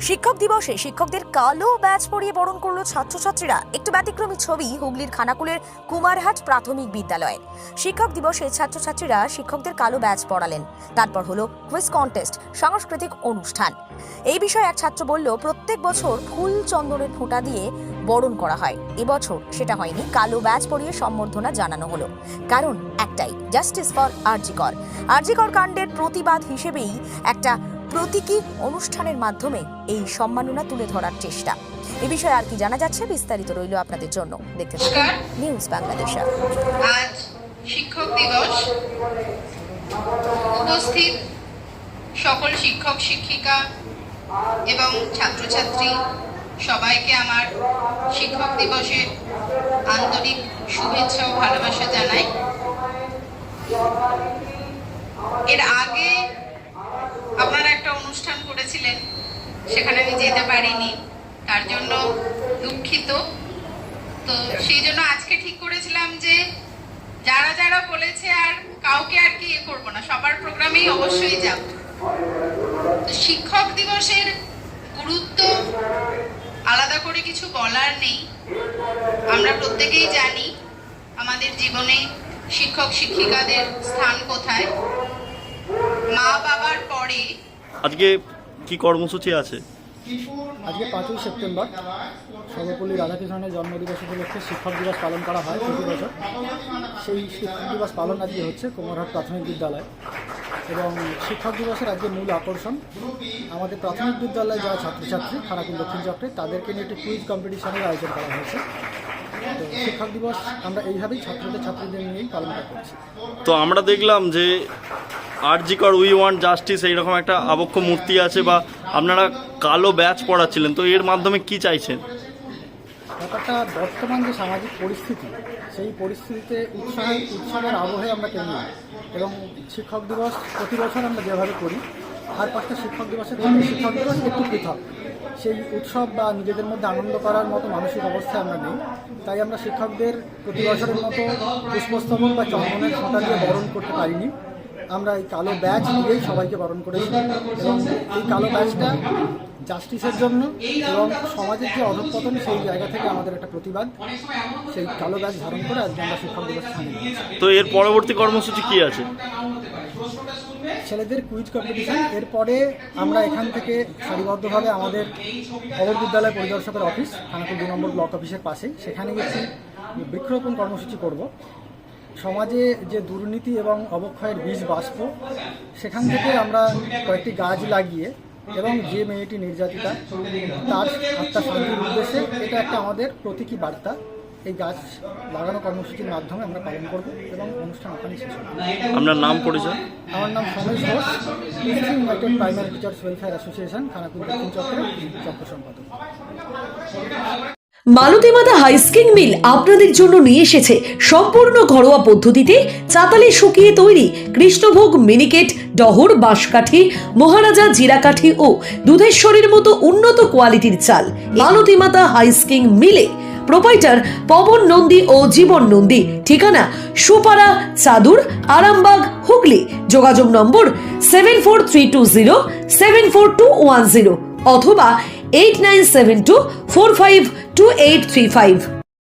শিক্ষক দিবসে শিক্ষকদের কালো ব্যাজ পরিয়ে বরণ করলো ছাত্রছাত্রীরা। একটু ব্যতিক্রমী ছবি হুগলির খানাকুলের কুমারহাট প্রাথমিক বিদ্যালয়ে। শিক্ষক দিবসে ছাত্রছাত্রীরা শিক্ষকদের কালো ব্যাজ পরালেন। তারপর হলো কুইজ কন্টেস্ট, সাংস্কৃতিক অনুষ্ঠান। এই বিষয়ে এক ছাত্র বলল, প্রত্যেক বছর ফুল চন্দনের ফোঁটা দিয়ে বরণ করা হয়, এবছর সেটা হয়নি। কালো ব্যাজ পরিয়ে সম্বর্ধনা জানানো হলো। কারণ একটাই, জাস্টিস ফর আরজিকর কাণ্ডের প্রতিবাদ হিসেবেই একটা প্রতীকী অনুষ্ঠানের মাধ্যমে এই সম্মাননা তুলে ধরার চেষ্টা। এই বিষয়ে আর কি জানা যাচ্ছে, বিস্তারিত রইল আপনাদের জন্য। দেখতে থাকুন নিউজ বাংলাদেশ। আজ শিক্ষক দিবস। উপস্থিত সকল শিক্ষক শিক্ষিকা এবং ছাত্রছাত্রী সবাইকে আমার শিক্ষক দিবসের আন্তরিক শুভেচ্ছা ও ভালোবাসা জানাই। এর আগে আপনারা একটা অনুষ্ঠান করেছিলেন, সেখানে আমি যেতে পারিনি, তার জন্য দুঃখিত। তো সেই জন্য আজকে ঠিক করেছিলাম যে যারা যারা বলেছে আর কাউকে আর কি করবো না, সবার প্রোগ্রামেই অবশ্যই যাব। তো শিক্ষক দিবসের গুরুত্ব আলাদা করে কিছু বলার নেই। আমরা প্রত্যেকেই জানি আমাদের জীবনে শিক্ষক শিক্ষিকাদের স্থান কোথায়। মা বাবার পরে আজকে কি কর্মসূচি আছে? আজকে 5ই সেপ্টেম্বর সর্বপল্লী রাধাকৃষ্ণনের জন্মদিবস উপলক্ষে শিক্ষক দিবস পালন করা হয় প্রতি বছর। সেই শিক্ষক দিবস পালন আজকে হচ্ছে কুমারহাট প্রাথমিক বিদ্যালয়। এবং শিক্ষক দিবসের আজকে মূল আকর্ষণ আমাদের প্রাথমিক বিদ্যালয়ে যারা ছাত্রছাত্রী খানাকুল দক্ষিণ চক্রে, তাদেরকে নিয়ে একটি কুইজ কম্পিটিশনের আয়োজন করা হয়েছে। তো শিক্ষক দিবস আমরা এইভাবেই ছাত্রীদের নিয়েই পালন করছি। তো আমরা দেখলাম যে আরজিকর উই ওয়ান্ট জাস্টিস এইরকম একটা আবক্ষ মূর্তি আছে, বা আপনারা কালো ব্যাজ পড়াচ্ছিলেন, তো এর মাধ্যমে কি চাইছেন? ব্যাপারটা বর্তমান যে সামাজিক পরিস্থিতি, সেই পরিস্থিতিতে উৎসবের আবহে আমরা কেন, এবং শিক্ষক দিবস প্রতি বছর আমরা যেভাবে করি, আর 5টা শিক্ষক দিবসের জন্য শিক্ষক দিবস একটু পৃথক। সেই উৎসব বা নিজেদের মধ্যে আনন্দ করার মতো মানসিক অবস্থায় আমরা নেই। তাই আমরা শিক্ষকদের প্রতি বছরের মতো পুষ্পস্তবক বা চন্দনের ফোঁটা দিয়ে বরণ করতে পারিনি। আমরা এই কালো ব্যাজ দিয়েই সবাইকে বরণ করেছি, এবং এই কালো ব্যাজটা জাস্টিসের জন্য এবং সমাজের যে অধঃপতন, সেই জায়গা থেকে আমাদের একটা প্রতিবাদ। সেই কালো ব্যাজ ধারণ করে আজকে আমরা শিক্ষক দিবস সামনে দিয়েছি। তো এর পরবর্তী কর্মসূচি কি আছে? ছেলেদের কুইজ কম্পিটিশন। এরপরে আমরা এখান থেকে সারিবদ্ধভাবে আমাদের অবর বিদ্যালয় পরিদর্শকের অফিস, খানাকুল 2 নম্বর ব্লক অফিসের পাশেই, সেখানে গেছি বৃক্ষরোপণ কর্মসূচি করব। সমাজে যে দুর্নীতি এবং অবক্ষয়ের বীজ বাষ্প, সেখান থেকে আমরা কয়েকটি গাছ লাগিয়ে এবং যে মেয়েটি নির্যাতিতা তার আত্মা শান্তির উদ্দেশ্যে, এটা একটা আমাদের প্রতীকী বার্তা। এই গাছ লাগানো কর্মসূচির মাধ্যমে আমরা পালন করব এবং অনুষ্ঠান ওখানেই শেষ হবে। আপনার নাম পরিচয়? আমার নাম Somesh Ghosh, United Primary Teachers Welfare Association Khanakul দক্ষিণ চক্রের চক্র সম্পাদক। মালতী মাতা হাইস্কিং মিল আপনাদের জন্য নিয়ে এসেছে সম্পূর্ণ ঘরোয়া পদ্ধতিতে চাতালে শুকিয়ে তৈরি কৃষ্ণভোগ, মিনিকেট, ডহর, বাঁশকাঠি, মহারাজা, জিরাকাঠি ও দুধেশ্বরীর মতো উন্নত কোয়ালিটির চাল। মালতী মাতা হাইস্কিং মিলে প্রোপাইটার পবন নন্দী ও জীবন নন্দী। ঠিকানা সুপারা, চাদুর, আরামবাগ, হুগলি। যোগাযোগ নম্বর 7432074210 অথবা 8972452835।